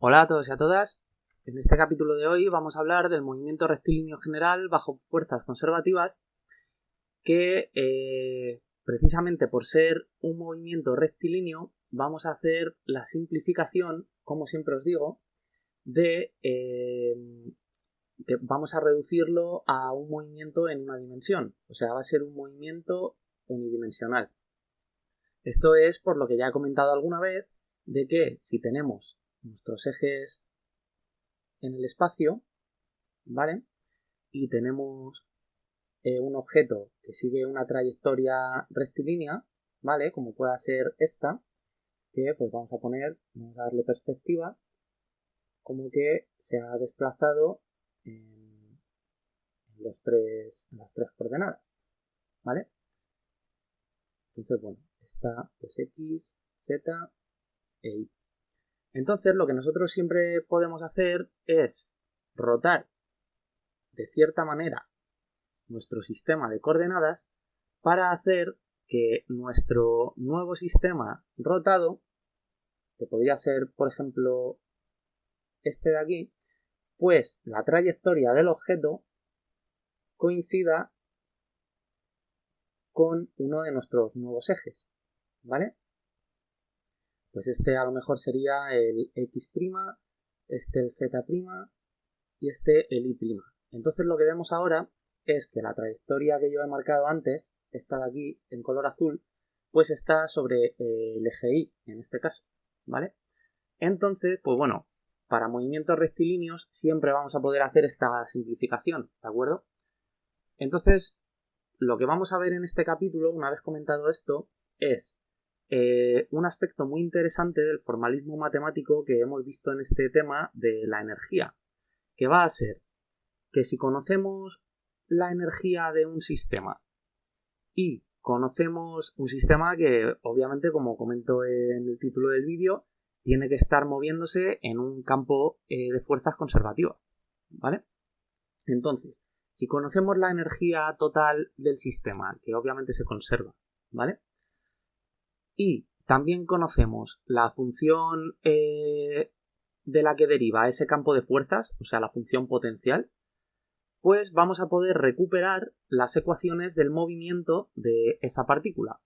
Hola a todos y a todas. En este capítulo de hoy vamos a hablar del movimiento rectilíneo general bajo fuerzas conservativas que precisamente por ser un movimiento rectilíneo vamos a hacer la simplificación, como siempre os digo, de que vamos a reducirlo a un movimiento en una dimensión. O sea, va a ser un movimiento unidimensional. Esto es por lo que ya he comentado alguna vez de que si tenemos nuestros ejes en el espacio, ¿vale? Y tenemos un objeto que sigue una trayectoria rectilínea, ¿vale? Como pueda ser esta, que pues vamos a darle perspectiva, como que se ha desplazado en las tres coordenadas, ¿vale? Entonces, bueno, está pues X, Z e Y. Entonces, lo que nosotros siempre podemos hacer es rotar de cierta manera nuestro sistema de coordenadas para hacer que nuestro nuevo sistema rotado, que podría ser, por ejemplo, este de aquí, pues la trayectoria del objeto coincida con uno de nuestros nuevos ejes, ¿vale? Pues este a lo mejor sería el X', este el Z' y este el Y'. Entonces lo que vemos ahora es que la trayectoria que yo he marcado antes, esta de aquí en color azul, pues está sobre el eje Y en este caso, ¿vale? Entonces, pues bueno, para movimientos rectilíneos siempre vamos a poder hacer esta simplificación, ¿de acuerdo? Entonces, lo que vamos a ver en este capítulo, una vez comentado esto, es un aspecto muy interesante del formalismo matemático que hemos visto en este tema de la energía, que va a ser que si conocemos la energía de un sistema y conocemos un sistema que, obviamente, como comento en el título del vídeo, tiene que estar moviéndose en un campo de fuerzas conservativas, ¿vale? Entonces, si conocemos la energía total del sistema, que obviamente se conserva, ¿vale? Y también conocemos la función de la que deriva ese campo de fuerzas, o sea, la función potencial, pues vamos a poder recuperar las ecuaciones del movimiento de esa partícula.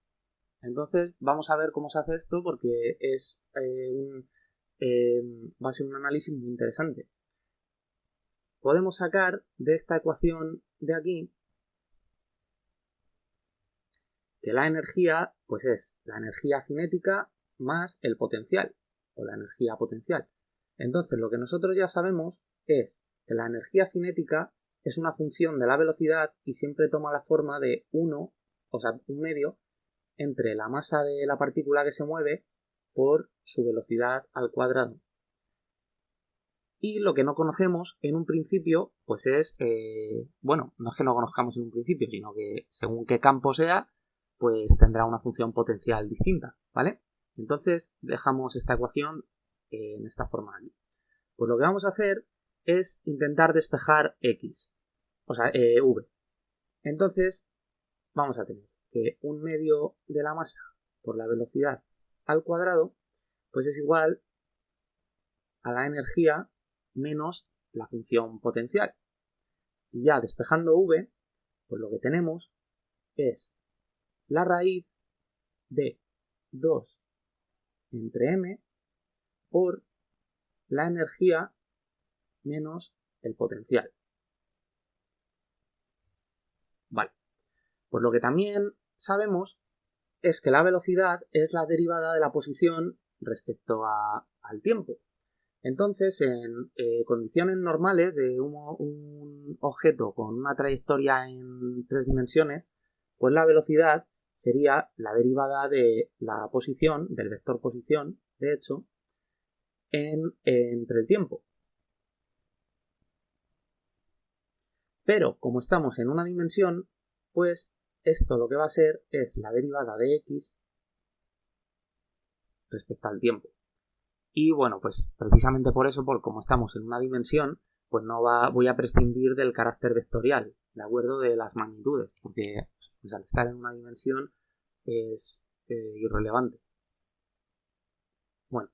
Entonces vamos a ver cómo se hace esto porque va a ser un análisis muy interesante. Podemos sacar de esta ecuación de aquí que la energía pues es la energía cinética más el potencial o la energía potencial. Entonces lo que nosotros ya sabemos es que la energía cinética es una función de la velocidad y siempre toma la forma de 1, o sea, un medio, entre la masa de la partícula que se mueve por su velocidad al cuadrado. Y lo que no conocemos en un principio, pues es, bueno, no es que no conozcamos en un principio, sino que según qué campo sea, pues tendrá una función potencial distinta, ¿vale? Entonces dejamos esta ecuación en esta forma aquí. Pues lo que vamos a hacer es intentar despejar X, o sea, V. Entonces vamos a tener que un medio de la masa por la velocidad al cuadrado, pues es igual a la energía menos la función potencial. Y ya despejando V, pues lo que tenemos es la raíz de 2 entre m por la energía menos el potencial. Vale. Pues lo que también sabemos es que la velocidad es la derivada de la posición respecto al tiempo. Entonces, en condiciones normales de un objeto con una trayectoria en 3 dimensiones, pues la velocidad sería la derivada de la posición, del vector posición, de hecho, entre el tiempo. Pero como estamos en una dimensión, pues esto lo que va a ser es la derivada de x respecto al tiempo. Y bueno, pues precisamente por eso, como estamos en una dimensión, pues voy a prescindir del carácter vectorial, ¿de acuerdo? De las magnitudes, porque pues, al estar en una dimensión es irrelevante. Bueno,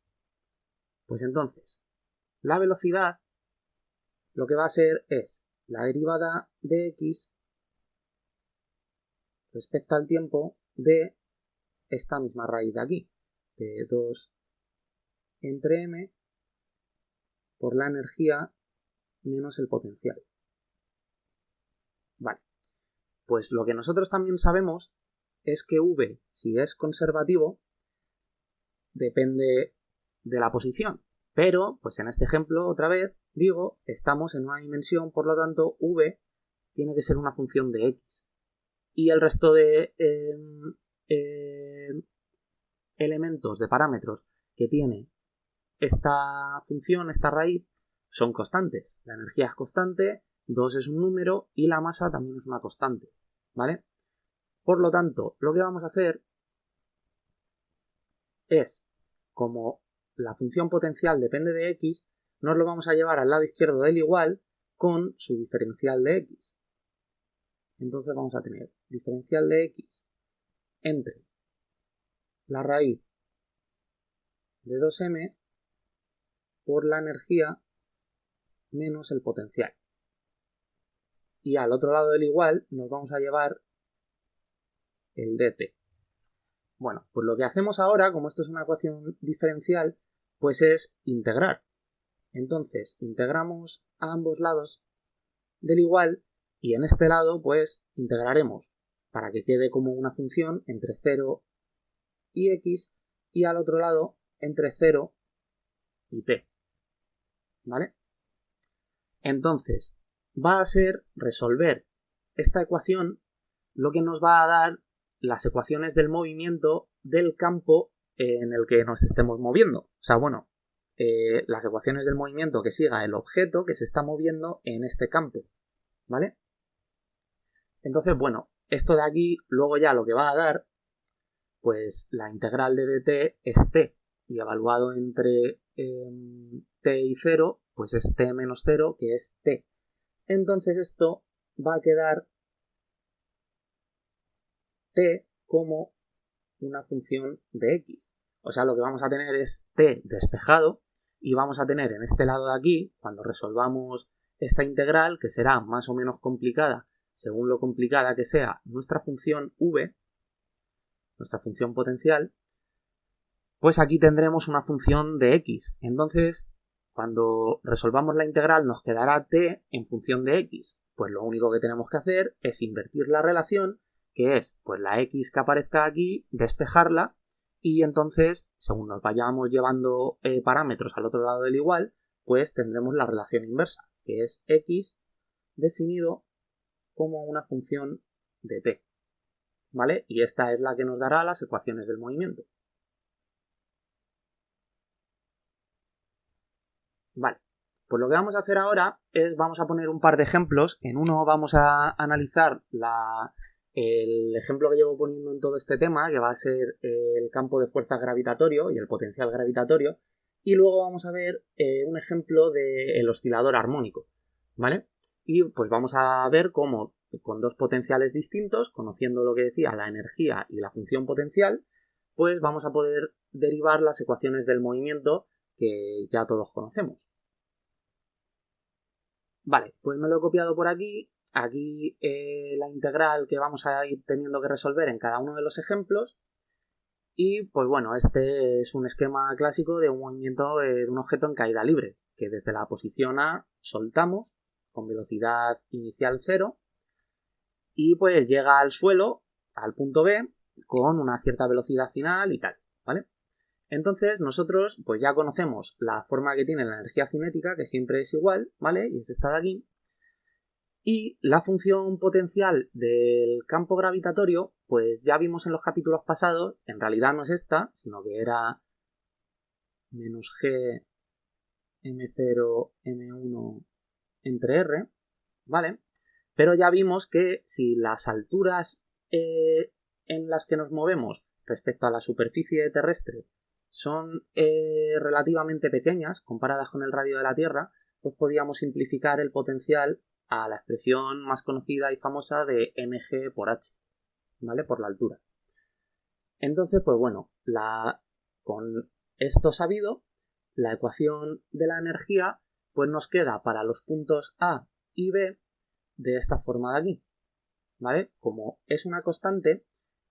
pues entonces, la velocidad lo que va a ser es la derivada de x respecto al tiempo de esta misma raíz de aquí, de 2 entre m por la energía menos el potencial. Vale, pues lo que nosotros también sabemos es que v, si es conservativo, depende de la posición. Pero, pues en este ejemplo, otra vez, digo, estamos en una dimensión, por lo tanto, v tiene que ser una función de x. Y el resto de elementos, de parámetros que tiene esta función, esta raíz, son constantes. La energía es constante, 2 es un número y la masa también es una constante, ¿vale? Por lo tanto, lo que vamos a hacer es, como la función potencial depende de x, nos lo vamos a llevar al lado izquierdo del igual con su diferencial de x. Entonces vamos a tener diferencial de x entre la raíz de 2m por la energía menos el potencial. Y al otro lado del igual nos vamos a llevar el dt. Bueno, pues lo que hacemos ahora, como esto es una ecuación diferencial, pues es integrar. Entonces, integramos a ambos lados del igual y en este lado, pues, integraremos para que quede como una función entre 0 y x y al otro lado entre 0 y t. ¿Vale? Entonces, va a ser resolver esta ecuación lo que nos va a dar las ecuaciones del movimiento del campo en el que nos estemos moviendo. O sea, bueno, las ecuaciones del movimiento que siga el objeto que se está moviendo en este campo, ¿vale? Entonces, bueno, esto de aquí luego ya lo que va a dar, pues la integral de dt es t, y evaluado entre t y 0, pues es t menos 0, que es t. Entonces esto va a quedar t como una función de x. O sea, lo que vamos a tener es t despejado y vamos a tener en este lado de aquí, cuando resolvamos esta integral, que será más o menos complicada según lo complicada que sea nuestra función v, nuestra función potencial, pues aquí tendremos una función de x. Entonces, cuando resolvamos la integral nos quedará t en función de x. Pues lo único que tenemos que hacer es invertir la relación, que es pues la x que aparezca aquí, despejarla, y entonces, según nos vayamos llevando parámetros al otro lado del igual, pues tendremos la relación inversa, que es x definido como una función de t, ¿vale? Y esta es la que nos dará las ecuaciones del movimiento. Vale, pues lo que vamos a hacer ahora es, vamos a poner un par de ejemplos. En uno vamos a analizar el ejemplo que llevo poniendo en todo este tema, que va a ser el campo de fuerza gravitatorio y el potencial gravitatorio, y luego vamos a ver un ejemplo del oscilador armónico, ¿vale? Y pues vamos a ver cómo con dos potenciales distintos, conociendo lo que decía, la energía y la función potencial, pues vamos a poder derivar las ecuaciones del movimiento que ya todos conocemos. Vale, pues me lo he copiado por aquí. Aquí la integral que vamos a ir teniendo que resolver en cada uno de los ejemplos. Y pues bueno, este es un esquema clásico de un movimiento de un objeto en caída libre, que desde la posición A soltamos con velocidad inicial 0 y pues llega al suelo, al punto B, con una cierta velocidad final y tal, ¿vale? Entonces nosotros pues ya conocemos la forma que tiene la energía cinética, que siempre es igual, ¿vale? Y es esta de aquí. Y la función potencial del campo gravitatorio, pues ya vimos en los capítulos pasados, en realidad no es esta, sino que era menos g m0 m1 entre r, ¿vale? Pero ya vimos que si las alturas en las que nos movemos respecto a la superficie terrestre son relativamente pequeñas comparadas con el radio de la Tierra, pues podíamos simplificar el potencial a la expresión más conocida y famosa de mg por h, ¿vale? Por la altura. Entonces, pues bueno, con esto sabido, la ecuación de la energía pues nos queda para los puntos A y B de esta forma de aquí, ¿vale? Como es una constante,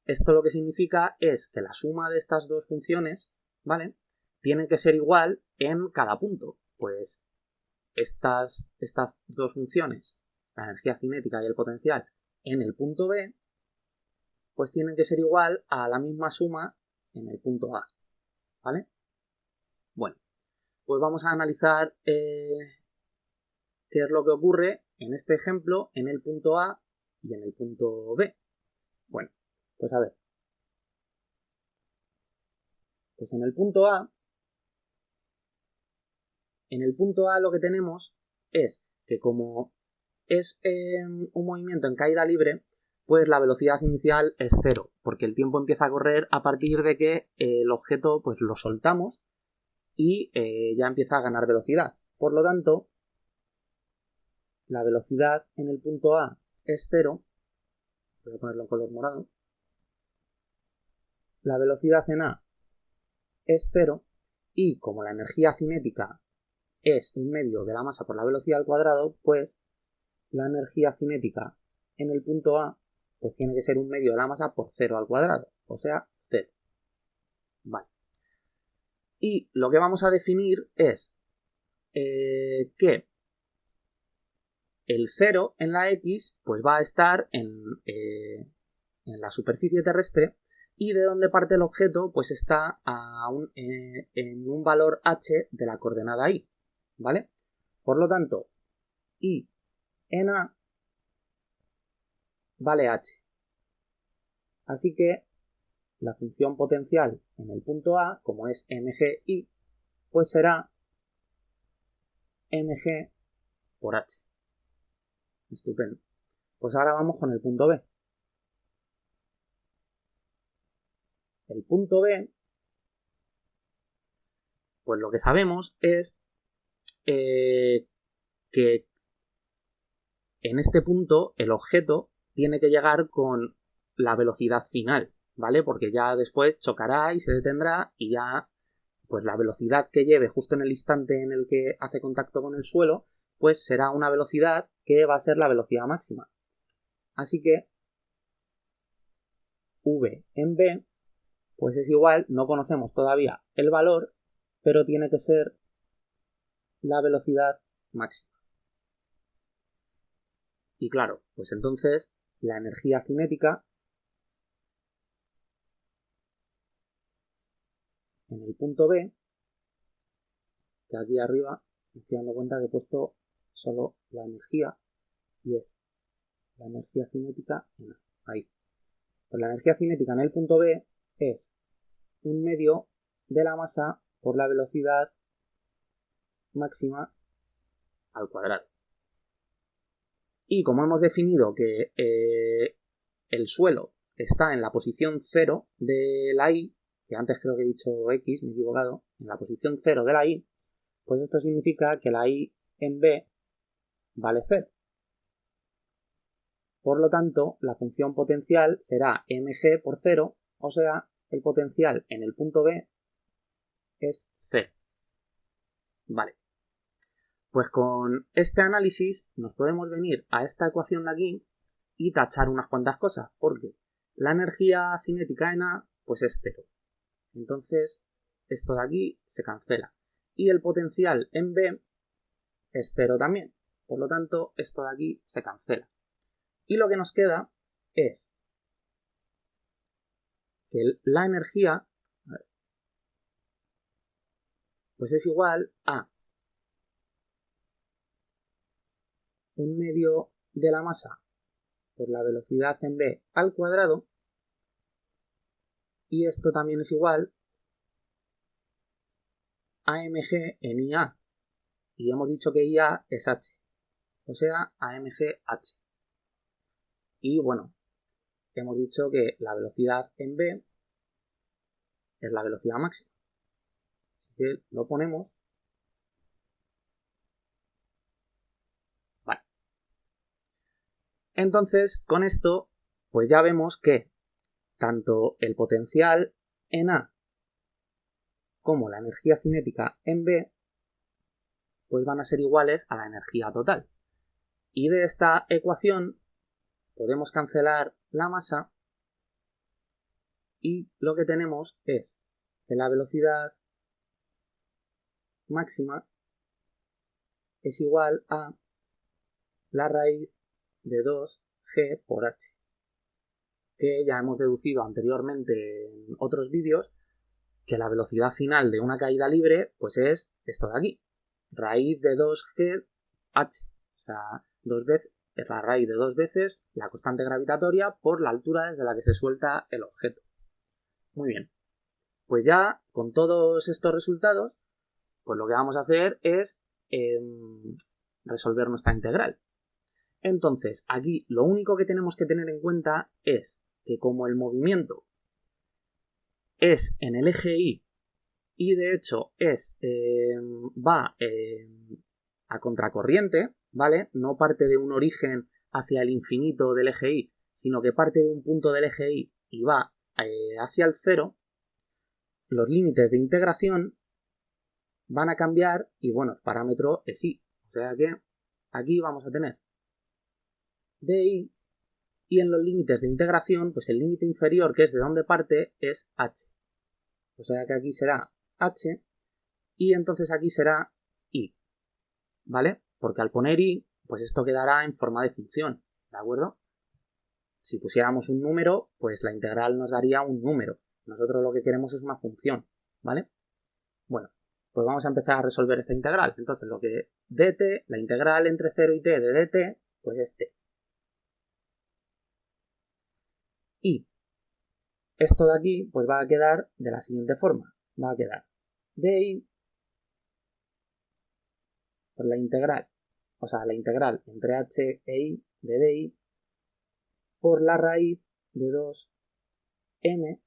esto lo que significa es que la suma de estas dos funciones, ¿vale?, tiene que ser igual en cada punto. Pues estas dos funciones, la energía cinética y el potencial, en el punto B, pues tienen que ser igual a la misma suma en el punto A, ¿vale? Bueno, pues vamos a analizar qué es lo que ocurre en este ejemplo en el punto A y en el punto B. Bueno, pues a ver. Pues en el punto A lo que tenemos es que como es un movimiento en caída libre, pues la velocidad inicial es cero, porque el tiempo empieza a correr a partir de que el objeto pues lo soltamos y ya empieza a ganar velocidad. Por lo tanto, la velocidad en el punto A es cero. Voy a ponerlo en color morado. La velocidad en A es cero y como la energía cinética es un medio de la masa por la velocidad al cuadrado, pues la energía cinética en el punto A pues tiene que ser un medio de la masa por 0 al cuadrado, o sea, 0. Vale. Y lo que vamos a definir es que el 0 en la X pues va a estar en la superficie terrestre y de donde parte el objeto pues está en un valor h de la coordenada y, ¿vale? Por lo tanto, y en A vale h. Así que la función potencial en el punto A, como es mgi, pues será mg por h. Estupendo. Pues ahora vamos con el punto B. El punto B, pues lo que sabemos es que en este punto el objeto tiene que llegar con la velocidad final, ¿vale? Porque ya después chocará y se detendrá y ya pues la velocidad que lleve justo en el instante en el que hace contacto con el suelo, pues será una velocidad que va a ser la velocidad máxima. Así que v en b pues es igual, no conocemos todavía el valor, pero tiene que ser la velocidad máxima. Y claro, pues entonces la energía cinética en el punto B, que aquí arriba me estoy dando cuenta que he puesto solo la energía y es la energía cinética en A. Ahí. Pues la energía cinética en el punto B es un medio de la masa por la velocidad máxima al cuadrado. Y como hemos definido que el suelo está en la posición 0 de la Y, que antes creo que he dicho X, me he equivocado, en la posición 0 de la Y, pues esto significa que la Y en B vale 0. Por lo tanto, la función potencial será mg por 0, o sea, el potencial en el punto B es 0. Vale. Pues con este análisis nos podemos venir a esta ecuación de aquí y tachar unas cuantas cosas, porque la energía cinética en A pues es 0. Entonces, esto de aquí se cancela. Y el potencial en B es 0 también. Por lo tanto, esto de aquí se cancela. Y lo que nos queda es que la energía pues es igual a un medio de la masa por la velocidad en B al cuadrado, y esto también es igual a mg en IA, y hemos dicho que IA es h, o sea, a mg h. Y bueno, hemos dicho que la velocidad en B es la velocidad máxima. Así que lo ponemos. Vale. Entonces, con esto, pues ya vemos que tanto el potencial en A como la energía cinética en B pues van a ser iguales a la energía total. Y de esta ecuación podemos cancelar la masa y lo que tenemos es que la velocidad máxima es igual a la raíz de 2g por h, que ya hemos deducido anteriormente en otros vídeos que la velocidad final de una caída libre pues es esto de aquí, raíz de 2g h, o sea, es la raíz de 2 veces la constante gravitatoria por la altura desde la que se suelta el objeto. Muy bien, pues ya con todos estos resultados, pues lo que vamos a hacer es resolver nuestra integral. Entonces, aquí lo único que tenemos que tener en cuenta es que como el movimiento es en el eje Y y de hecho va a contracorriente, ¿vale? No parte de un origen hacia el infinito del eje Y, sino que parte de un punto del eje Y y va hacia el cero, los límites de integración van a cambiar y bueno, el parámetro es Y. O sea que aquí vamos a tener dI y en los límites de integración, pues el límite inferior, que es de donde parte, es H. O sea que aquí será H y entonces aquí será I, ¿vale? Porque al poner I, pues esto quedará en forma de función, ¿de acuerdo? Si pusiéramos un número, pues la integral nos daría un número. Nosotros lo que queremos es una función, ¿vale? Bueno, pues vamos a empezar a resolver esta integral. Entonces lo que dt, la integral entre 0 y t de dt, pues es t. Y esto de aquí pues va a quedar de la siguiente forma. Va a quedar di por la integral, o sea, la integral entre h e i de di por la raíz de 2m.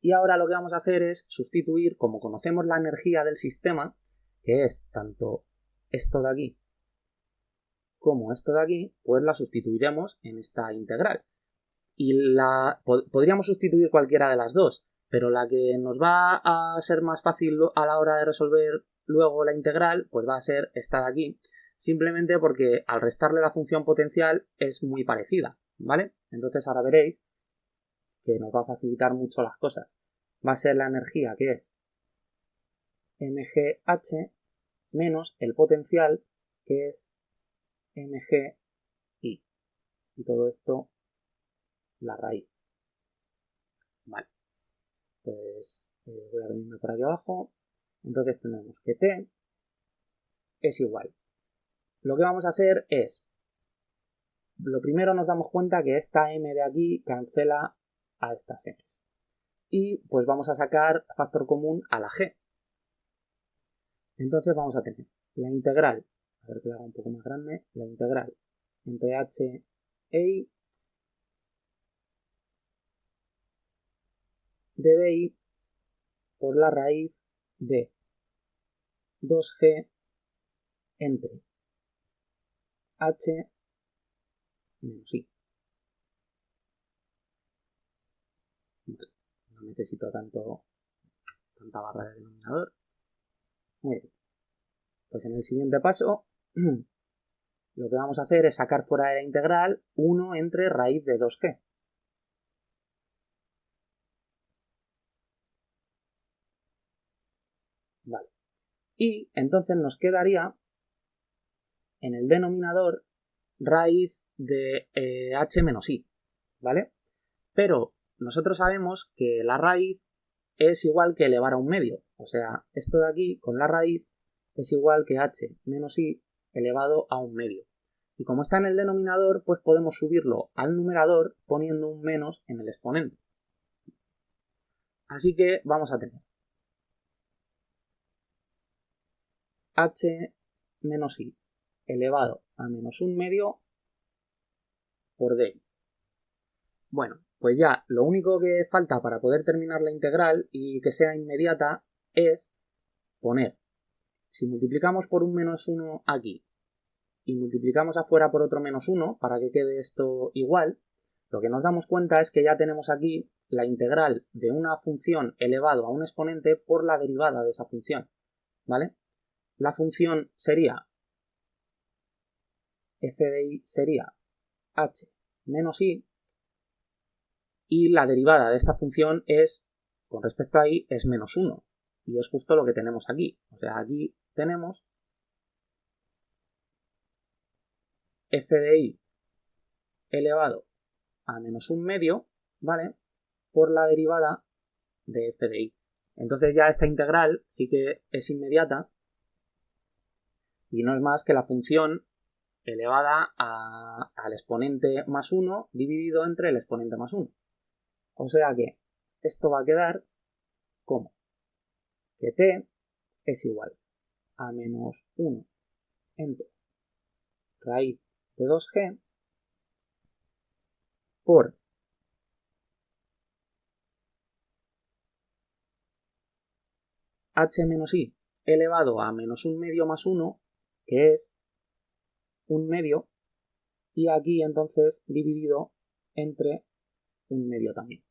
Y ahora lo que vamos a hacer es sustituir, como conocemos la energía del sistema, que es tanto esto de aquí como esto de aquí, pues la sustituiremos en esta integral. Y podríamos sustituir cualquiera de las dos, pero la que nos va a ser más fácil a la hora de resolver luego la integral, pues va a ser esta de aquí, simplemente porque al restarle la función potencial es muy parecida, ¿vale? Entonces ahora veréis que nos va a facilitar mucho las cosas. Va a ser la energía que es mgh menos el potencial que es mgi. Y todo esto la raíz. Vale. Pues voy a venirme por aquí abajo. Entonces tenemos que t es igual. Lo que vamos a hacer es, lo primero nos damos cuenta que esta m de aquí cancela a estas m. Y pues vamos a sacar factor común a la g. Entonces vamos a tener la integral, a ver que la haga un poco más grande, la integral entre h e i de di por la raíz de 2g entre h menos i. Vale, no necesito tanta barra de denominador. Muy bien. Pues en el siguiente paso lo que vamos a hacer es sacar fuera de la integral 1 entre raíz de 2g. Vale. Y entonces nos quedaría en el denominador raíz de h menos i, ¿vale? Pero nosotros sabemos que la raíz es igual que elevar a un medio. O sea, esto de aquí con la raíz es igual que h menos i elevado a un medio. Y como está en el denominador, pues podemos subirlo al numerador poniendo un menos en el exponente. Así que vamos a tener h menos i elevado a menos un medio por d. Bueno, pues ya lo único que falta para poder terminar la integral y que sea inmediata es poner, si multiplicamos por un menos 1 aquí y multiplicamos afuera por otro menos 1 para que quede esto igual, lo que nos damos cuenta es que ya tenemos aquí la integral de una función elevado a un exponente por la derivada de esa función, ¿vale? La función sería, f de i sería h menos i, y la derivada de esta función es, con respecto a i, es menos 1, y es justo lo que tenemos aquí. O sea, aquí tenemos f de i elevado a menos 1/2, ¿vale? Por la derivada de f de i. Entonces ya esta integral sí que es inmediata y no es más que la función elevada al exponente más 1 dividido entre el exponente más 1. O sea que esto va a quedar como que t es igual a menos 1 entre raíz de 2g por h menos i elevado a menos 1/2 más 1, que es 1/2, y aquí entonces dividido entre 1/2 también.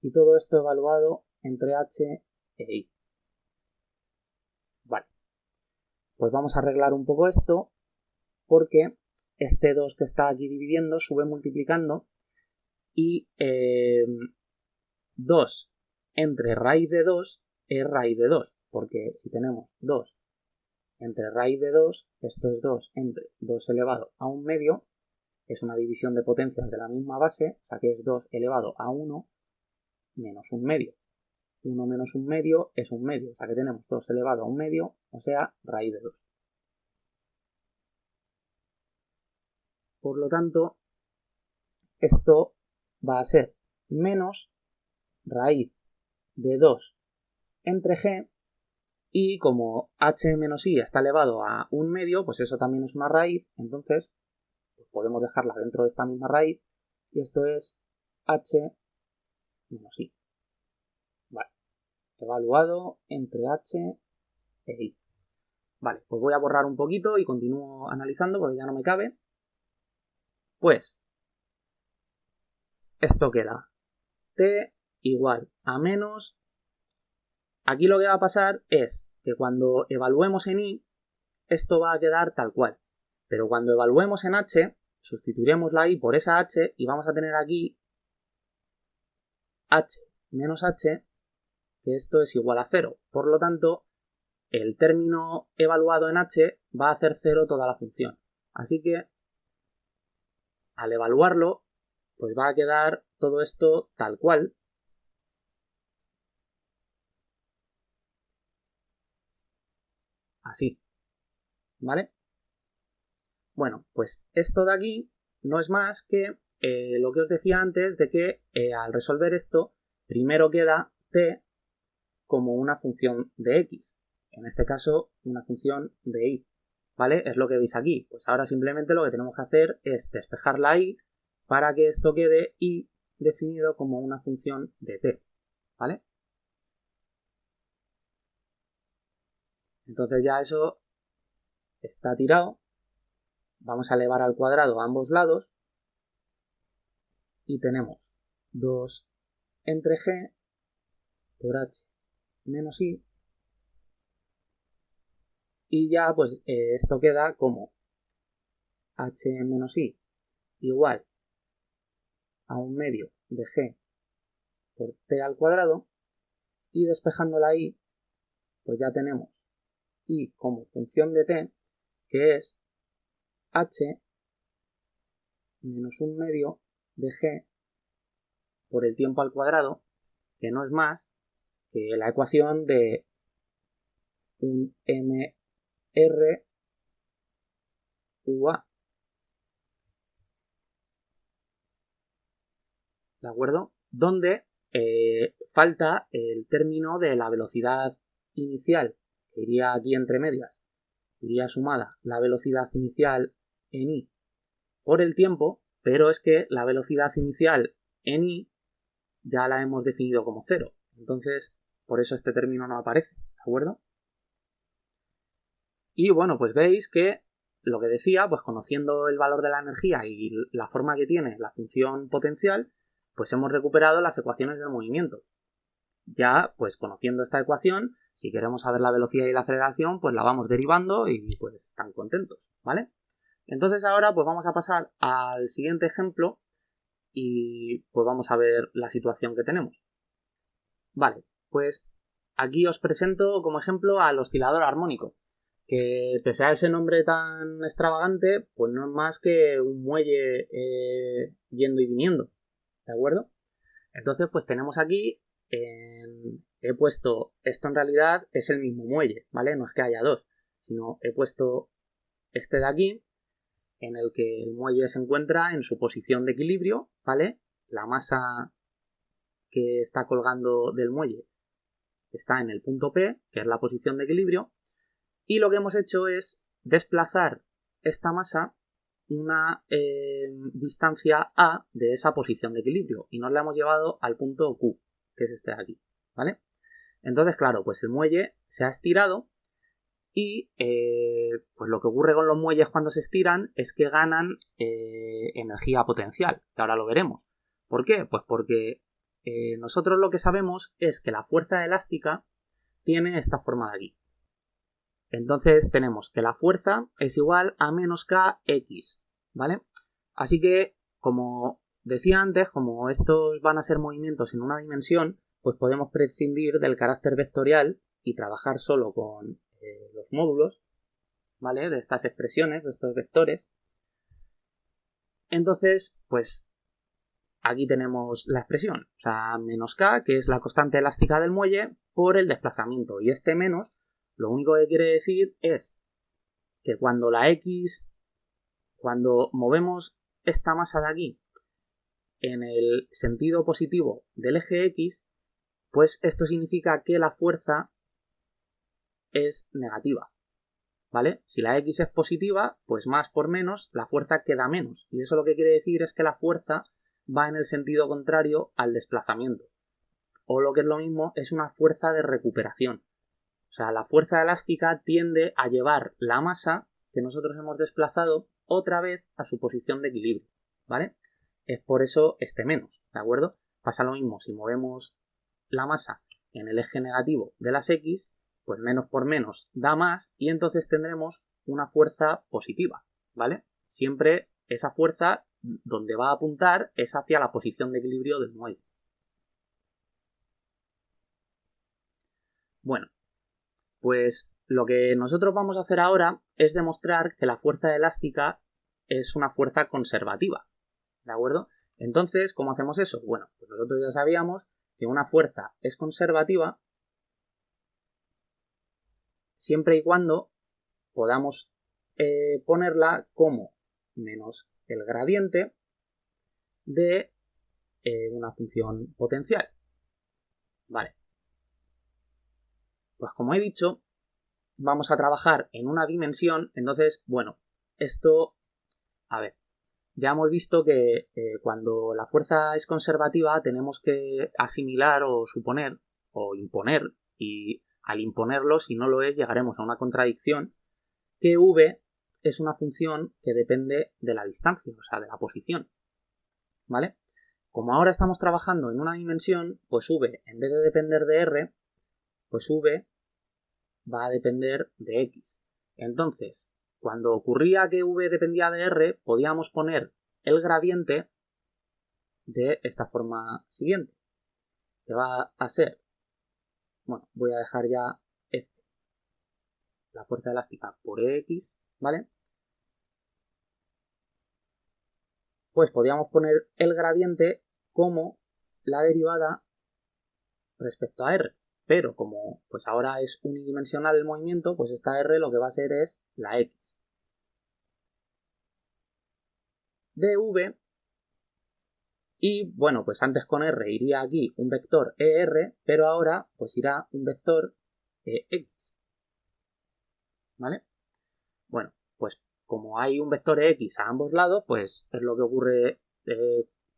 Y todo esto evaluado entre h e i. Vale, pues vamos a arreglar un poco esto, porque este 2 que está aquí dividiendo sube multiplicando y 2 entre raíz de 2 es raíz de 2, porque si tenemos 2 entre raíz de 2, esto es 2 entre 2 elevado a 1/2, es una división de potencias de la misma base, o sea que es 2 elevado a 1 menos 1/2. 1 menos 1/2 es 1/2, o sea que tenemos 2 elevado a 1/2, o sea, raíz de 2. Por lo tanto, esto va a ser menos raíz de 2 entre g, y como h menos i está elevado a 1/2, pues eso también es una raíz, entonces pues podemos dejarla dentro de esta misma raíz, y esto es h menos i. Vale, evaluado entre h e i. Vale, pues voy a borrar un poquito y continúo analizando porque ya no me cabe. Pues esto queda t igual a menos. Aquí lo que va a pasar es que cuando evaluemos en i, esto va a quedar tal cual. Pero cuando evaluemos en h, sustituiremos la i por esa h y vamos a tener aquí h menos h, que esto es igual a 0. Por lo tanto, el término evaluado en h va a hacer 0 toda la función. Así que, al evaluarlo, pues va a quedar todo esto tal cual. Así. ¿Vale? Bueno, pues esto de aquí no es más que lo que os decía antes de que al resolver esto, primero queda t como una función de x. En este caso, una función de y. ¿Vale? Es lo que veis aquí. Pues ahora simplemente lo que tenemos que hacer es despejar la y para que esto quede y definido como una función de t. ¿Vale? Entonces ya eso está tirado. Vamos a elevar al cuadrado a ambos lados y tenemos 2 entre g por h menos i, y ya pues esto queda como h menos i igual a 1/2 de g por t al cuadrado, y despejando la i pues ya tenemos i como función de t, que es h menos 1/2 de g por el tiempo al cuadrado, que no es más que la ecuación de un mr u a. ¿De acuerdo? Donde falta el término de la velocidad inicial, que iría aquí entre medias, iría sumada la velocidad inicial en i por el tiempo, pero es que la velocidad inicial en i ya la hemos definido como 0, entonces por eso este término no aparece, ¿de acuerdo? Y bueno, pues veis que lo que decía, pues conociendo el valor de la energía y la forma que tiene la función potencial, pues hemos recuperado las ecuaciones del movimiento. Ya, pues conociendo esta ecuación, si queremos saber la velocidad y la aceleración, pues la vamos derivando y pues están contentos, ¿vale? Entonces ahora pues vamos a pasar al siguiente ejemplo y pues vamos a ver la situación que tenemos. Vale, pues aquí os presento como ejemplo al oscilador armónico, que pese a ese nombre tan extravagante, pues no es más que un muelle yendo y viniendo, ¿de acuerdo? Entonces pues tenemos aquí, he puesto, esto en realidad es el mismo muelle, ¿vale? No es que haya dos, sino he puesto este de aquí, en el que el muelle se encuentra en su posición de equilibrio, ¿vale? La masa que está colgando del muelle está en el punto P, que es la posición de equilibrio, y lo que hemos hecho es desplazar esta masa una distancia A de esa posición de equilibrio y nos la hemos llevado al punto Q, que es este de aquí, ¿vale? Entonces, claro, pues el muelle se ha estirado y pues lo que ocurre con los muelles cuando se estiran es que ganan energía potencial, que ahora lo veremos. ¿Por qué? Pues porque nosotros lo que sabemos es que la fuerza elástica tiene esta forma de aquí. Entonces tenemos que la fuerza es igual a menos kx, ¿vale? Así que, como decía antes, como estos van a ser movimientos en una dimensión, pues podemos prescindir del carácter vectorial y trabajar solo con los módulos, ¿vale? De estas expresiones, de estos vectores. Entonces, pues aquí tenemos la expresión, o sea, menos k, que es la constante elástica del muelle, por el desplazamiento. Y este menos, lo único que quiere decir es que cuando movemos esta masa de aquí en el sentido positivo del eje X, pues esto significa que la fuerza es negativa, ¿vale? Si la X es positiva, pues más por menos, la fuerza queda menos. Y eso lo que quiere decir es que la fuerza va en el sentido contrario al desplazamiento. O lo que es lo mismo, es una fuerza de recuperación. O sea, la fuerza elástica tiende a llevar la masa que nosotros hemos desplazado otra vez a su posición de equilibrio, ¿vale? Es por eso este menos, ¿de acuerdo? Pasa lo mismo si movemos la masa en el eje negativo de las X, pues menos por menos da más y entonces tendremos una fuerza positiva, ¿vale? Siempre esa fuerza donde va a apuntar es hacia la posición de equilibrio del muelle. Bueno, pues lo que nosotros vamos a hacer ahora es demostrar que la fuerza elástica es una fuerza conservativa, ¿de acuerdo? Entonces, ¿cómo hacemos eso? Bueno, pues nosotros ya sabíamos que una fuerza es conservativa siempre y cuando podamos ponerla como menos el gradiente de una función potencial. Vale. Pues como he dicho, vamos a trabajar en una dimensión, entonces, bueno, esto, a ver, ya hemos visto que cuando la fuerza es conservativa tenemos que asimilar o suponer o imponer, y al imponerlo, si no lo es, llegaremos a una contradicción, que v es una función que depende de la distancia, o sea, de la posición, ¿vale? Como ahora estamos trabajando en una dimensión, pues v, en vez de depender de r, pues v va a depender de x. Entonces, cuando ocurría que v dependía de r, podíamos poner el gradiente de esta forma siguiente, que va a ser, bueno, voy a dejar ya F, la fuerza elástica por x, ¿vale? Pues podíamos poner el gradiente como la derivada respecto a r, pero como pues ahora es unidimensional el movimiento, pues esta r lo que va a ser es la x. dv, y bueno, pues antes con r iría aquí un vector ER, pero ahora pues irá un vector X, ¿vale? Bueno, pues como hay un vector X a ambos lados, pues es lo que ocurre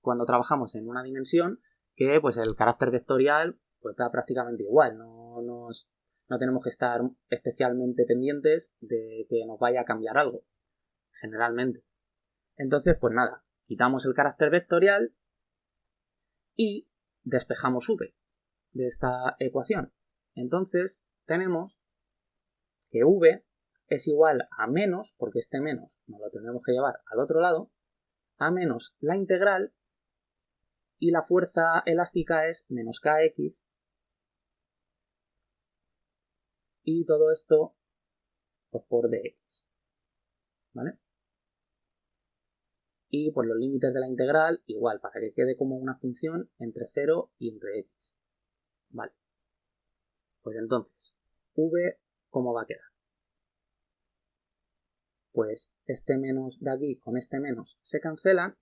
cuando trabajamos en una dimensión, que pues el carácter vectorial pues da prácticamente igual, no tenemos que estar especialmente pendientes de que nos vaya a cambiar algo. generalmente. Entonces, pues nada, quitamos el carácter vectorial y despejamos v de esta ecuación. Entonces, tenemos que v es igual a menos, porque este menos nos lo tendremos que llevar al otro lado, a menos la integral, y la fuerza elástica es menos kx, y todo esto pues, por dx, ¿vale? Y por los límites de la integral, igual, para que quede como una función entre 0 y entre x. Vale. Pues entonces, v, ¿cómo va a quedar? Pues este menos de aquí con este menos se cancelan,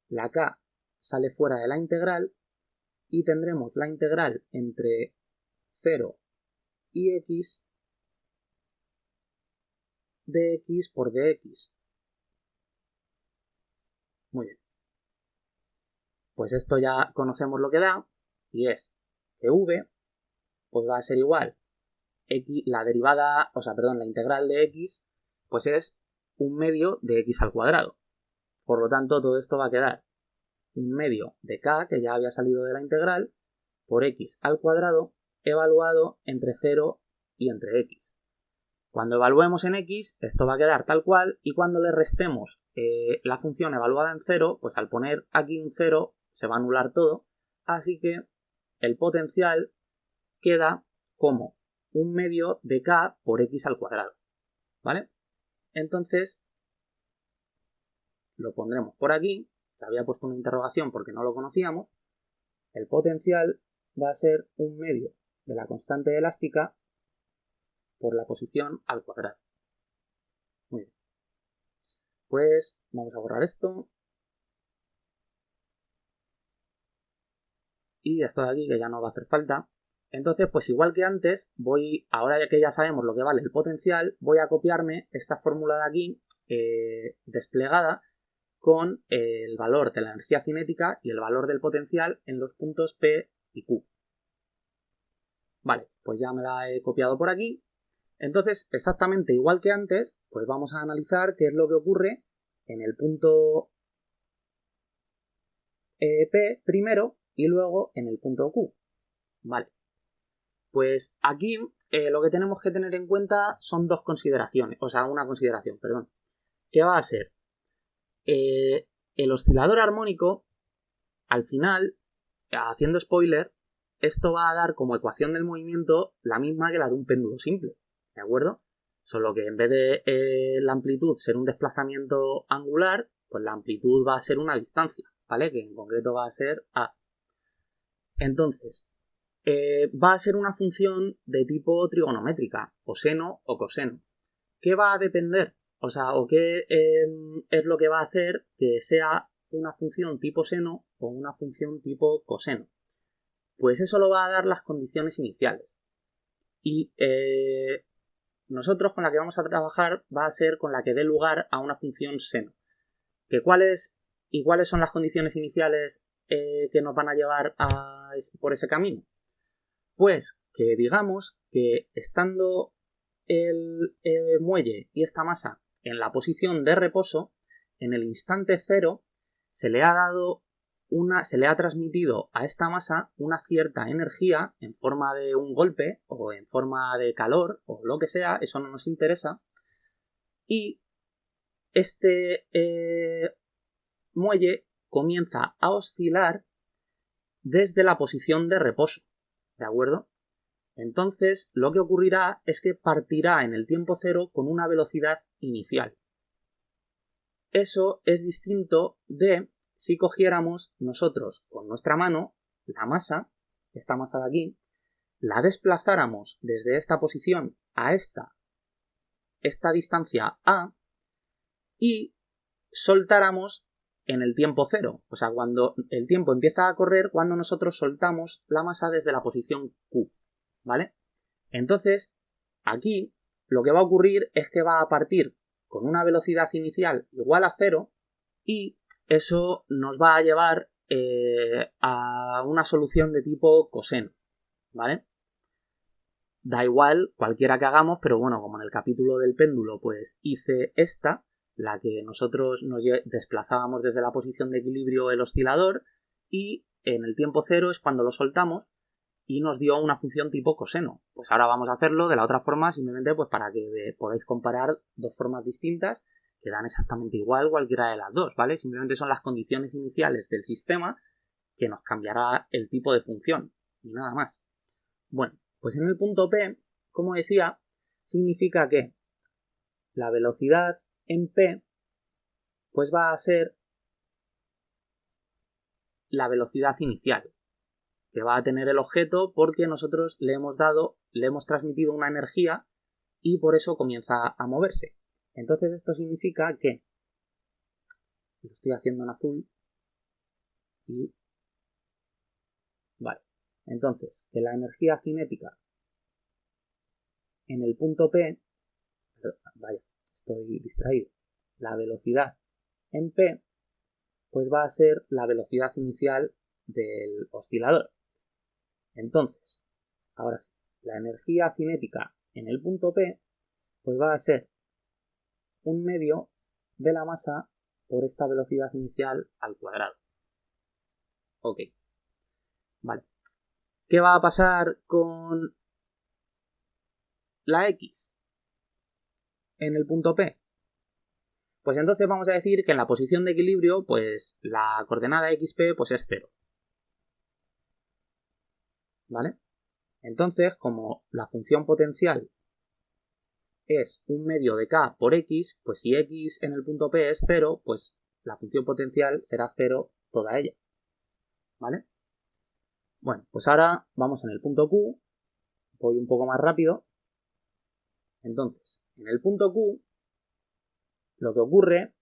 la k sale fuera de la integral y tendremos la integral entre 0 y x de x por dx. Muy bien. Pues esto ya conocemos lo que da, y es que v pues va a ser igual x, la integral de x pues es 1/2 de x al cuadrado. Por lo tanto, todo esto va a quedar 1/2 de k, que ya había salido de la integral, por x al cuadrado, evaluado entre 0 y entre x. Cuando evaluemos en x, esto va a quedar tal cual, y cuando le restemos la función evaluada en 0, pues al poner aquí un 0 se va a anular todo, así que el potencial queda como 1/2 de k por x al cuadrado, ¿vale? Entonces, lo pondremos por aquí, que había puesto una interrogación porque no lo conocíamos. El potencial va a ser 1/2 de la constante elástica por la posición al cuadrado. Muy bien. Pues vamos a borrar esto. Y esto de aquí que ya no va a hacer falta. Entonces, pues igual que antes, ahora que ya sabemos lo que vale el potencial, voy a copiarme esta fórmula de aquí desplegada con el valor de la energía cinética y el valor del potencial en los puntos P y Q. Vale, pues ya me la he copiado por aquí. Entonces, exactamente igual que antes, pues vamos a analizar qué es lo que ocurre en el punto P primero y luego en el punto Q. Vale. Pues aquí lo que tenemos que tener en cuenta son una consideración, perdón. ¿Qué va a ser? El oscilador armónico, al final, haciendo spoiler, esto va a dar como ecuación del movimiento la misma que la de un péndulo simple, ¿de acuerdo? Solo que en vez de la amplitud ser un desplazamiento angular, pues la amplitud va a ser una distancia, ¿vale? Que en concreto va a ser a. Entonces, va a ser una función de tipo trigonométrica, o seno o coseno. ¿Qué va a depender? O qué es lo que va a hacer que sea una función tipo seno o una función tipo coseno. Pues eso lo va a dar las condiciones iniciales. Y nosotros con la que vamos a trabajar va a ser con la que dé lugar a una función seno. ¿Cuáles son las condiciones iniciales que nos van a llevar por ese camino? Pues que digamos que estando el muelle y esta masa en la posición de reposo, en el instante cero se le ha transmitido a esta masa una cierta energía en forma de un golpe o en forma de calor o lo que sea, eso no nos interesa, y este muelle comienza a oscilar desde la posición de reposo, ¿de acuerdo? Entonces, lo que ocurrirá es que partirá en el tiempo cero con una velocidad inicial. Eso es distinto de si cogiéramos nosotros con nuestra mano la masa, esta masa de aquí, la desplazáramos desde esta posición a esta distancia A, y soltáramos en el tiempo cero. O sea, cuando el tiempo empieza a correr, cuando nosotros soltamos la masa desde la posición Q. ¿Vale? Entonces, aquí lo que va a ocurrir es que va a partir con una velocidad inicial igual a 0 y eso nos va a llevar a una solución de tipo coseno, ¿vale? Da igual cualquiera que hagamos, pero bueno, como en el capítulo del péndulo pues hice esta, la que nosotros nos desplazábamos desde la posición de equilibrio el oscilador, y en el tiempo cero es cuando lo soltamos y nos dio una función tipo coseno. Pues ahora vamos a hacerlo de la otra forma, simplemente pues para que podáis comparar dos formas distintas que dan exactamente igual cualquiera de las dos, ¿vale? Simplemente son las condiciones iniciales del sistema que nos cambiará el tipo de función y nada más. Bueno, pues en el punto P, como decía, significa que la velocidad en P pues va a ser la velocidad inicial que va a tener el objeto, porque nosotros le hemos transmitido una energía y por eso comienza a moverse. Entonces esto significa que, lo estoy haciendo en azul, y vale, entonces que la energía cinética en el punto P, vaya, estoy distraído, la velocidad en P pues va a ser la velocidad inicial del oscilador. Entonces, ahora sí, la energía cinética en el punto P pues va a ser un medio de la masa por esta velocidad inicial al cuadrado. Ok. Vale. ¿Qué va a pasar con la X en el punto P? Pues entonces vamos a decir que en la posición de equilibrio, pues la coordenada XP pues es 0. ¿Vale? Entonces, como la función potencial es un medio de K por X, pues si X en el punto P es 0, pues la función potencial será 0 toda ella. ¿Vale? Bueno, pues ahora vamos en el punto Q, voy un poco más rápido. Entonces, en el punto Q, lo que ocurre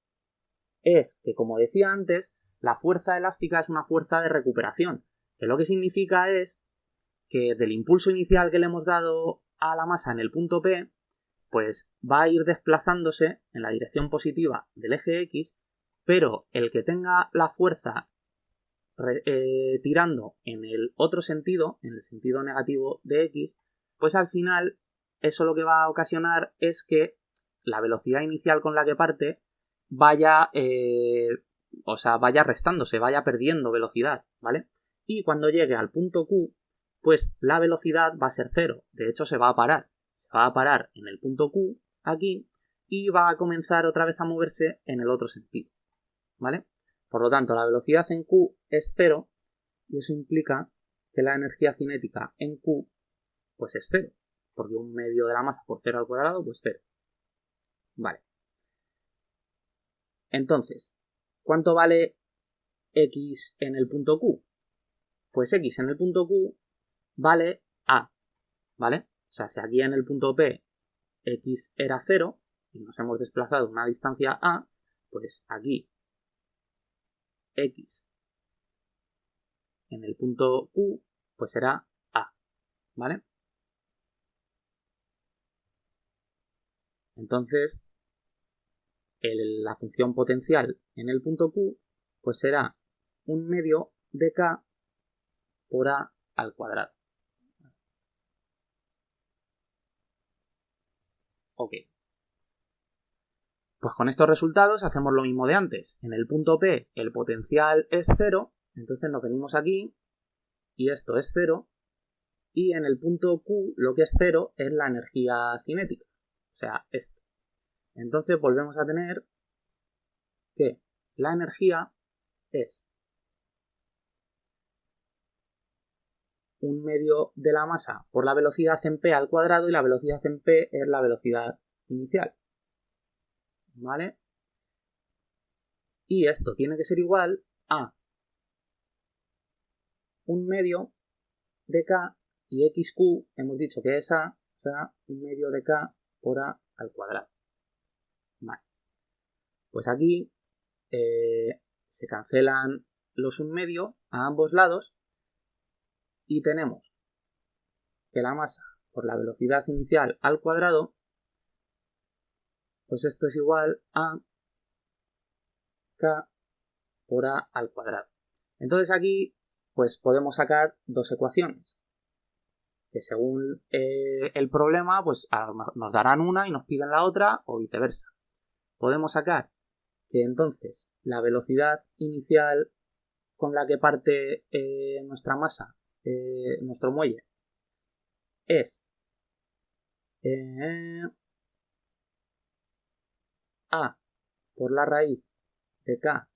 es que, como decía antes, la fuerza elástica es una fuerza de recuperación, que lo que significa es que del impulso inicial que le hemos dado a la masa en el punto P, pues va a ir desplazándose en la dirección positiva del eje X, pero el que tenga la fuerza tirando en el otro sentido, en el sentido negativo de X, pues al final eso lo que va a ocasionar es que la velocidad inicial con la que parte vaya restándose, vaya perdiendo velocidad, ¿vale? Y cuando llegue al punto Q, pues la velocidad va a ser 0. De hecho, se va a parar en el punto Q, aquí, y va a comenzar otra vez a moverse en el otro sentido, ¿vale? Por lo tanto, la velocidad en Q es 0 y eso implica que la energía cinética en Q pues es 0, porque un medio de la masa por 0 al cuadrado pues 0. Vale. Entonces, ¿cuánto vale X en el punto Q? Pues X en el punto Q vale A, ¿vale? O sea, si aquí en el punto P X era 0 y nos hemos desplazado una distancia A, pues aquí X en el punto Q pues será A, ¿vale? Entonces, la función potencial en el punto Q pues será un medio de K por A al cuadrado. Ok. Pues con estos resultados hacemos lo mismo de antes. En el punto P el potencial es 0, entonces nos venimos aquí y esto es 0. Y en el punto Q lo que es 0 es la energía cinética, o sea, esto. Entonces volvemos a tener que la energía es un medio de la masa por la velocidad en P al cuadrado, y la velocidad en P es la velocidad inicial. ¿Vale? Y esto tiene que ser igual a un medio de K, y XQ hemos dicho que es A, o sea, un medio de K por A al cuadrado. Vale. Pues aquí se cancelan los un medio a ambos lados y tenemos que la masa por la velocidad inicial al cuadrado, pues esto es igual a K por A al cuadrado. Entonces aquí pues podemos sacar dos ecuaciones que según el problema pues nos darán una y nos piden la otra, o viceversa. podemos sacar que entonces la velocidad inicial con la que parte nuestra masa, nuestro muelle, es A por la raíz de K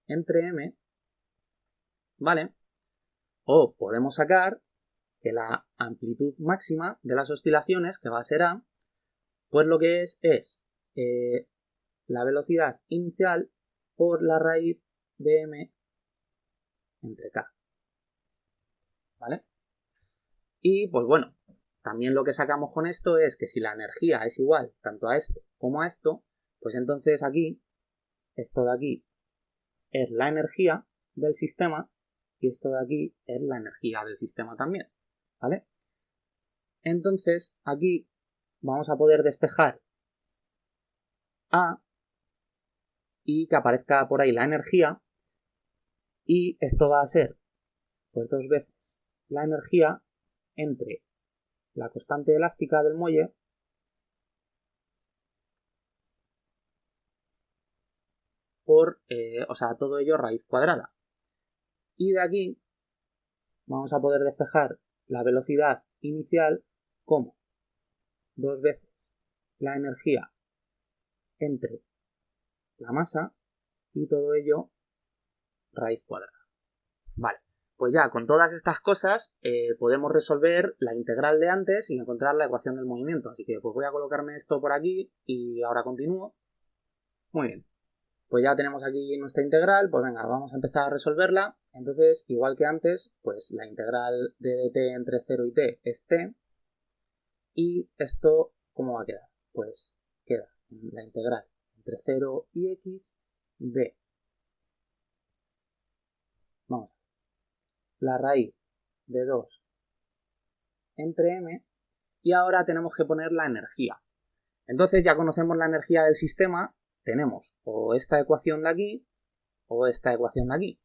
entre M, ¿vale? O podemos sacar que la amplitud máxima de las oscilaciones, que va a ser A, pues lo que es la velocidad inicial por la raíz de M entre K, ¿vale? Y pues bueno, también lo que sacamos con esto es que si la energía es igual tanto a esto como a esto, pues entonces aquí, esto de aquí es la energía del sistema y esto de aquí es la energía del sistema también, ¿vale? Entonces aquí vamos a poder despejar A y que aparezca por ahí la energía, y esto va a ser pues 2 veces la energía entre la constante elástica del muelle por, o sea, todo ello raíz cuadrada. Y de aquí vamos a poder despejar la velocidad inicial como 2 veces la energía entre la masa y todo ello raíz cuadrada. Vale, pues ya con todas estas cosas podemos resolver la integral de antes y encontrar la ecuación del movimiento. Así que pues voy a colocarme esto por aquí y ahora continúo. Muy bien, pues ya tenemos aquí nuestra integral, pues venga, vamos a empezar a resolverla. Entonces, igual que antes, pues la integral de dt entre 0 y t es t. Y esto, ¿cómo va a quedar? Pues queda la integral entre 0 y x de, vamos, la raíz de 2 entre m, y ahora tenemos que poner la energía. Entonces ya conocemos la energía del sistema, tenemos o esta ecuación de aquí o esta ecuación de aquí.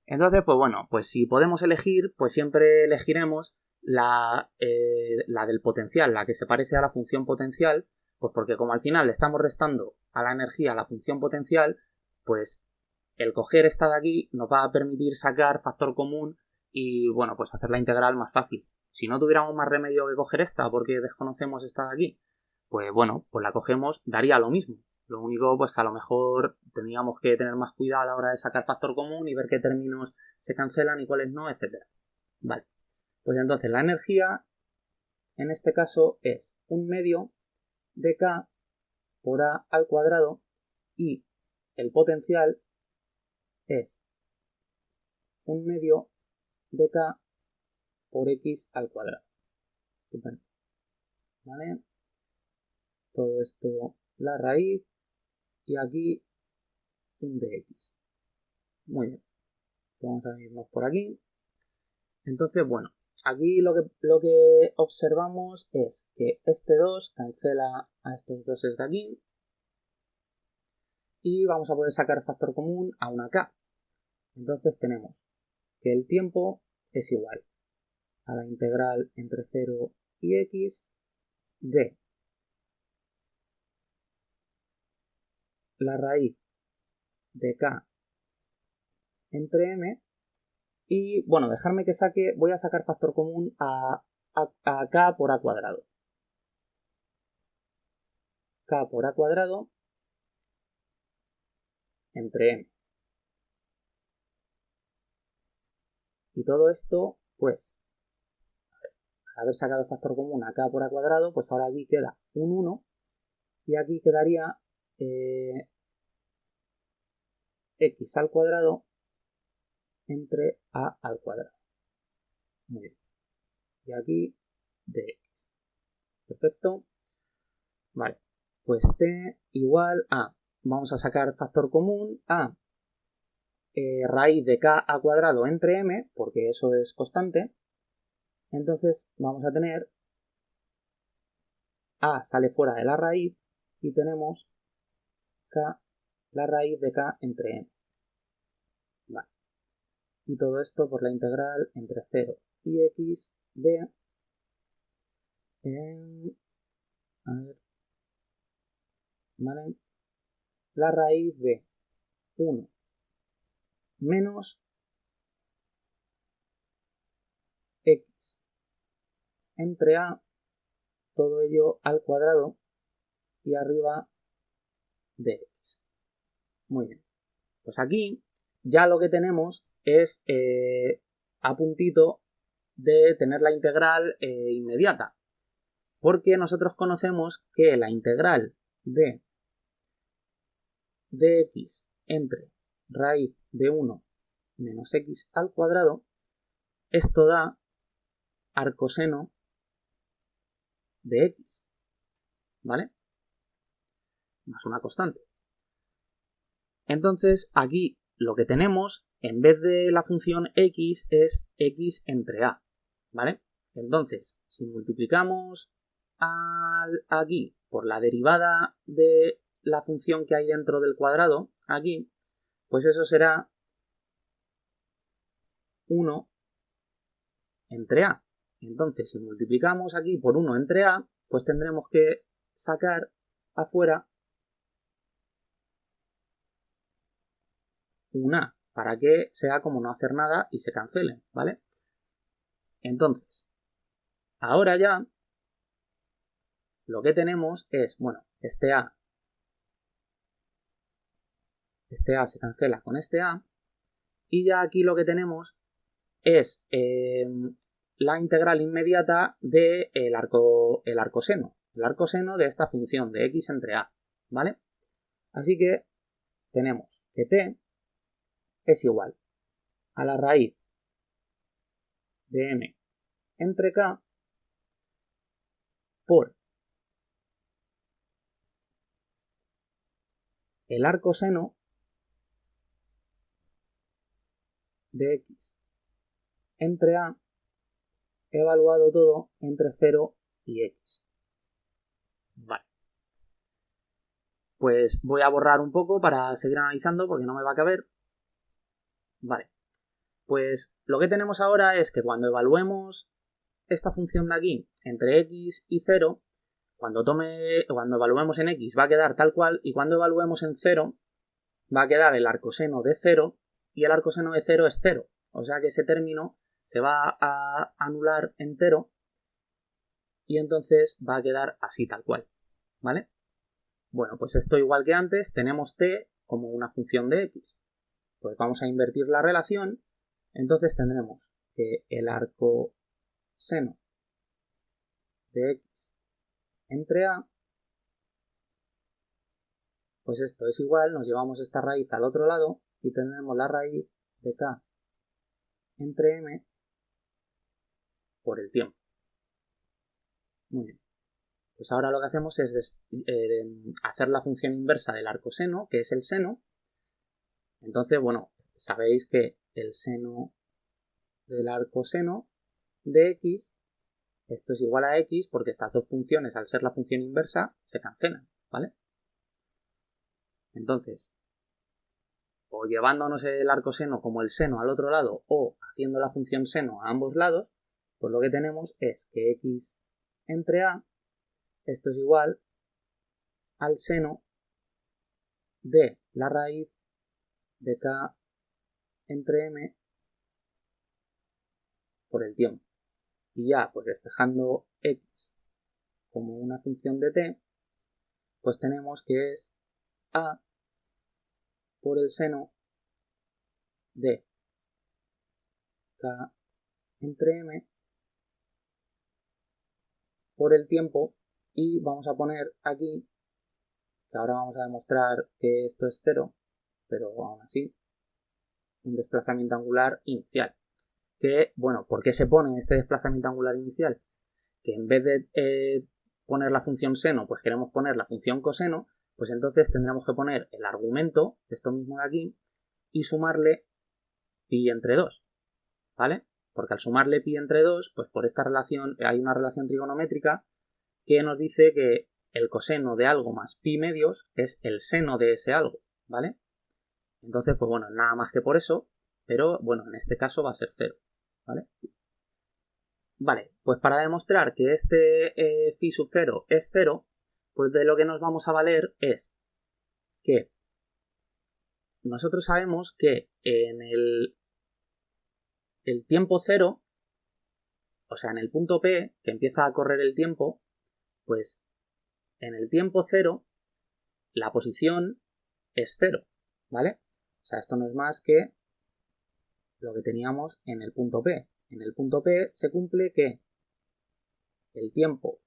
Entonces, pues bueno, pues si podemos elegir, pues siempre elegiremos la del potencial, la que se parece a la función potencial, pues porque como al final le estamos restando a la energía a la función potencial, pues el coger esta de aquí nos va a permitir sacar factor común y, bueno, pues hacer la integral más fácil. Si no tuviéramos más remedio que coger esta porque desconocemos esta de aquí, pues bueno, pues la cogemos, daría lo mismo. Lo único, pues que a lo mejor tendríamos que tener más cuidado a la hora de sacar factor común y ver qué términos se cancelan y cuáles no, etc. Vale, pues entonces la energía en este caso es 1/2 de K por A al cuadrado y el potencial es 1/2 de K por X al cuadrado. ¿Vale? Todo esto la raíz y aquí un dx. Muy bien. Vamos a irnos por aquí. Entonces, bueno, aquí lo que observamos es que este 2 cancela a estos dos de aquí y vamos a poder sacar factor común a una k. Entonces tenemos que el tiempo es igual a la integral entre 0 y x de la raíz de k entre m. Y bueno, dejarme que saque, voy a sacar factor común a k por a cuadrado. K por a cuadrado entre m. Y todo esto, pues, al haber sacado factor común a k por a cuadrado, pues ahora aquí queda un 1 y aquí quedaría x al cuadrado entre a al cuadrado. Muy bien. Y aquí dx. Perfecto. Vale. Pues t igual a, vamos a sacar factor común a raíz de k al cuadrado entre m, porque eso es constante. Entonces vamos a tener a sale fuera de la raíz y tenemos k, la raíz de k entre m. Vale. Y todo esto por la integral entre 0 y x de a ver, ¿vale? la raíz de 1 menos x entre a, todo ello al cuadrado y arriba de x. Muy bien. Pues aquí ya lo que tenemos es a puntito de tener la integral inmediata. Porque nosotros conocemos que la integral de x entre raíz de 1 menos x al cuadrado, esto da arcoseno de x, ¿vale? Más una constante. Entonces aquí lo que tenemos, en vez de la función x, es x entre a, ¿vale? Entonces, si multiplicamos aquí por la derivada de la función que hay dentro del cuadrado, aquí, pues eso será 1 entre a. Entonces, si multiplicamos aquí por 1 entre a, pues tendremos que sacar afuera un a, para que sea como no hacer nada y se cancelen, ¿vale? Entonces, ahora ya lo que tenemos es, bueno, este a se cancela con este a, y ya aquí lo que tenemos es la integral inmediata del arcoseno de esta función de x entre a, ¿vale? Así que tenemos que t es igual a la raíz de m entre k por el arcoseno de x entre a evaluado todo entre 0 y x. Vale. Pues voy a borrar un poco para seguir analizando porque no me va a caber. Vale. Pues lo que tenemos ahora es que cuando evaluemos esta función de aquí entre x y 0, cuando evaluemos en x va a quedar tal cual, y cuando evaluemos en 0 va a quedar el arcoseno de 0, y el arcoseno de 0 es 0. O sea que ese término se va a anular entero y entonces va a quedar así tal cual, ¿vale? Bueno, pues esto igual que antes, tenemos t como una función de x. Pues vamos a invertir la relación, entonces tendremos que el arcoseno de x entre a, pues esto es igual, nos llevamos esta raíz al otro lado y tendremos la raíz de k entre m por el tiempo. Muy bien. Pues ahora lo que hacemos es hacer la función inversa del arcoseno, que es el seno. Entonces, bueno, sabéis que el seno del arcoseno de x, esto es igual a x porque estas dos funciones, al ser la función inversa, se cancelan, ¿vale? Entonces, o llevándonos el arcoseno como el seno al otro lado o haciendo la función seno a ambos lados, pues lo que tenemos es que x entre a, esto es igual al seno de la raíz de k entre m por el tiempo. Y ya, pues despejando x como una función de t, pues tenemos que es a por el seno de k entre m por el tiempo, y vamos a poner aquí, que ahora vamos a demostrar que esto es 0, pero aún así, un desplazamiento angular inicial. Que, bueno, ¿por qué se pone este desplazamiento angular inicial? Que en vez de poner la función seno, pues queremos poner la función coseno, pues entonces tendremos que poner el argumento, esto mismo de aquí, y sumarle pi entre 2, ¿vale? Porque al sumarle pi entre 2, pues por esta relación, hay una relación trigonométrica que nos dice que el coseno de algo más pi medios es el seno de ese algo, ¿vale? Entonces, pues bueno, nada más que por eso, pero bueno, en este caso va a ser 0, ¿vale? Vale, pues para demostrar que este phi sub 0 es 0, pues de lo que nos vamos a valer es que nosotros sabemos que en el tiempo cero, o sea, en el punto P, que empieza a correr el tiempo, pues en el tiempo cero la posición es 0, ¿vale? O sea, esto no es más que lo que teníamos en el punto P. En el punto P se cumple que el tiempo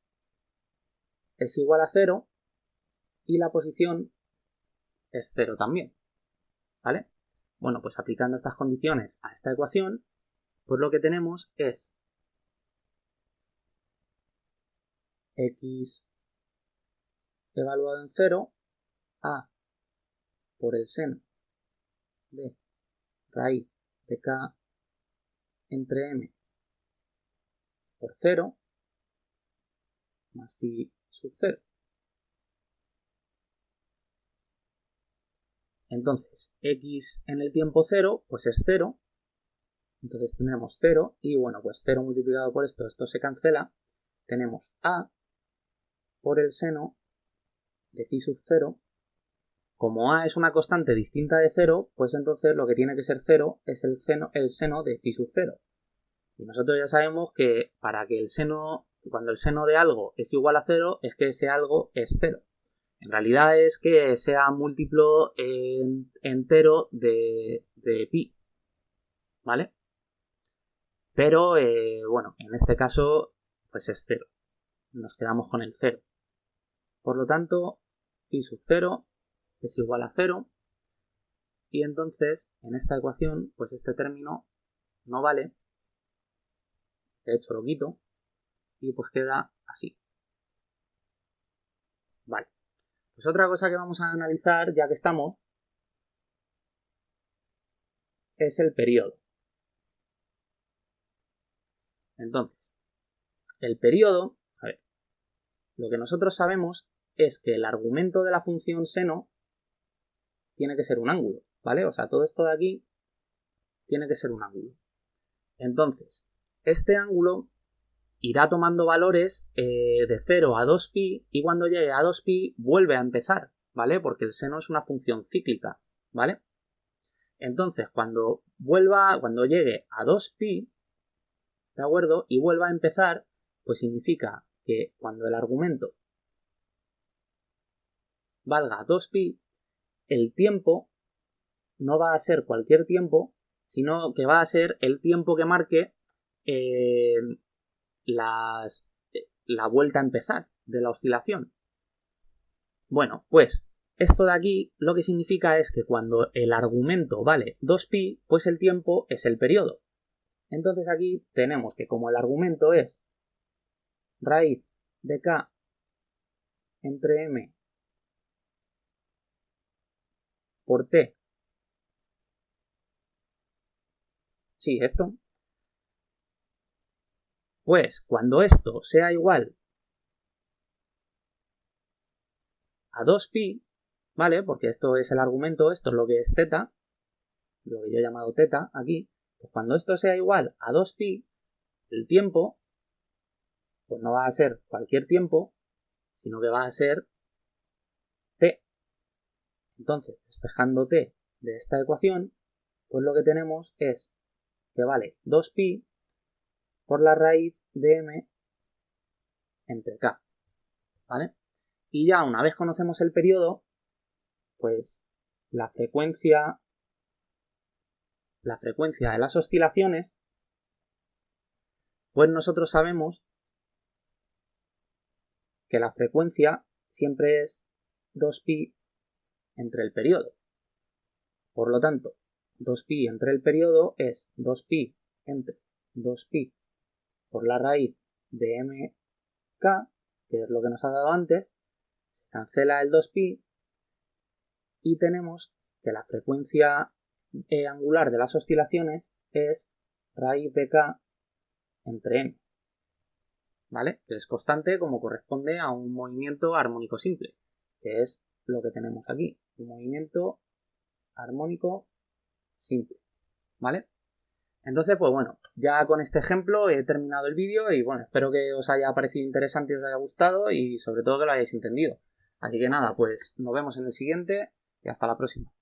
es igual a 0 y la posición es 0 también, ¿vale? Bueno, pues aplicando estas condiciones a esta ecuación, pues lo que tenemos es x evaluado en 0 a por el seno de raíz de k entre m por 0 más phi sub 0. Entonces, x en el tiempo 0, pues es 0. Entonces tendremos 0 y bueno, pues 0 multiplicado por esto se cancela. Tenemos a por el seno de phi sub 0. Como a es una constante distinta de 0, pues entonces lo que tiene que ser 0 es el seno de phi sub 0. Y nosotros ya sabemos que para que cuando el seno de algo es igual a 0, es que ese algo es 0. En realidad es que sea múltiplo entero de pi, ¿vale? Pero, bueno, en este caso, pues es 0. Nos quedamos con el 0. Por lo tanto, phi sub 0 es igual a 0. Y entonces, en esta ecuación, pues este término no vale. De hecho, lo quito. Y pues queda así. Vale. Pues otra cosa que vamos a analizar, ya que estamos, es el periodo. Entonces, el periodo, a ver, lo que nosotros sabemos es que el argumento de la función seno tiene que ser un ángulo, ¿vale? O sea, todo esto de aquí tiene que ser un ángulo. Entonces, este ángulo irá tomando valores de 0 a 2pi y cuando llegue a 2pi vuelve a empezar, ¿vale? Porque el seno es una función cíclica, ¿vale? Entonces, cuando llegue a 2pi, ¿de acuerdo? Y vuelva a empezar, pues significa que cuando el argumento valga 2pi, el tiempo no va a ser cualquier tiempo, sino que va a ser el tiempo que marque la vuelta a empezar de la oscilación. Bueno, pues esto de aquí lo que significa es que cuando el argumento vale 2pi, pues el tiempo es el periodo. Entonces aquí tenemos que como el argumento es raíz de k entre m por t, sí, esto, pues cuando esto sea igual a 2pi, ¿vale? Porque esto es el argumento, esto es lo que es θ, lo que yo he llamado θ aquí, pues cuando esto sea igual a 2pi, el tiempo, pues no va a ser cualquier tiempo, sino que va a ser t. Entonces, despejando t de esta ecuación, pues lo que tenemos es que vale 2pi por la raíz de m entre k, ¿vale? Y ya una vez conocemos el periodo, pues la frecuencia de las oscilaciones, pues nosotros sabemos que la frecuencia siempre es 2pi entre el periodo. Por lo tanto, 2pi entre el periodo es 2pi entre 2pi por la raíz de mk, que es lo que nos ha dado antes, se cancela el 2pi y tenemos que la frecuencia angular de las oscilaciones es raíz de k entre m, ¿vale? Que es constante como corresponde a un movimiento armónico simple, que es lo que tenemos aquí, un movimiento armónico simple, ¿vale? Entonces, pues bueno, ya con este ejemplo he terminado el vídeo y bueno, espero que os haya parecido interesante y os haya gustado y sobre todo que lo hayáis entendido. Así que nada, pues nos vemos en el siguiente y hasta la próxima.